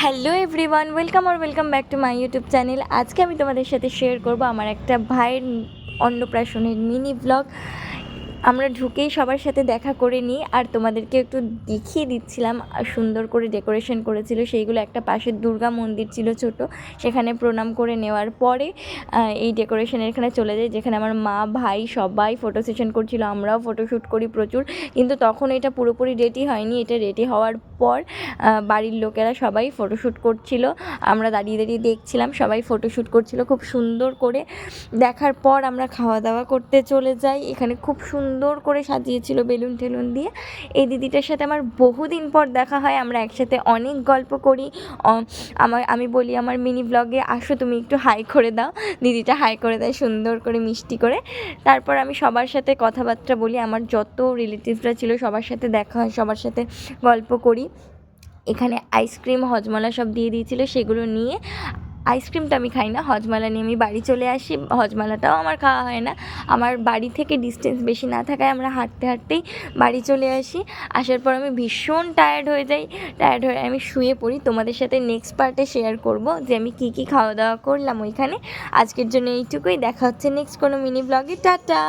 Hello everyone, welcome back to my YouTube channel. আজকে আমি তোমাদের সাথে শেয়ার করব আমার একটা ভাইয়ের অন্নপ্রাশনের মিনি ব্লগ। আমরা ঢুকেই সবার সাথে দেখা করে নিই, আর তোমাদেরকে একটু দেখিয়ে দিচ্ছিলাম সুন্দর করে ডেকোরেশন করেছিল সেইগুলো। একটা পাশের দুর্গা মন্দির ছিল ছোট, সেখানে প্রণাম করে নেওয়ার পরে এই ডেকোরেশনের এখানে চলে যাই, যেখানে আমার মা ভাই সবাই ফটো সেশন করছিল। আমরাও ফটোশ্যুট করি প্রচুর, কিন্তু তখন এটা পুরোপুরি রেডি হয়নি। এটা রেডি হওয়ার পর বাড়ির লোকেরা সবাই ফটোশ্যুট করছিল, আমরা দাঁড়িয়ে দাঁড়িয়ে দেখছিলাম। সবাই ফটোশ্যুট করছিল খুব সুন্দর করে। দেখার পর আমরা খাওয়া দাওয়া করতে চলে যাই। এখানে খুব সুন্দর করে সাজিয়েছিল বেলুন টেলুন দিয়ে। এই দিদিটার সাথে আমার বহুদিন পর দেখা হয়, আমরা একসাথে অনেক গল্প করি। আমি বলি আমার মিনি ব্লগে আসো, তুমি একটু হাই করে দাও। দিদিটা হাই করে দেয় সুন্দর করে মিষ্টি করে। তারপর আমি সবার সাথে কথাবার্তা বলি, আমার যত রিলেটিভসরা ছিল সবার সাথে দেখা হয়, সবার সাথে গল্প করি। এখানে আইসক্রিম হজমলা সব দিয়ে দিয়েছিল, সেগুলো নিয়ে আইসক্রিমটা আমি খাই না, হজমালা নিয়ে আমি বাড়ি চলে আসি। হজমালাটাও আমার খাওয়া হয় না, আমার বাড়ি থেকে ডিস্টেন্স বেশি না থাকায় আমরা হাঁটতে হাঁটতেই বাড়ি চলে আসি। আসার পর আমি ভীষণ টায়ার্ড হয়ে যাই, টায়ার্ড হয়ে আমি শুয়ে পড়ি। তোমাদের সাথে নেক্সট পার্টে শেয়ার করব যে আমি কী কী খাওয়া দাওয়া করলাম ওইখানে। আজকের জন্য এইটুকুই, দেখা হচ্ছে নেক্সট কোনো মিনি ব্লগে। টাটা।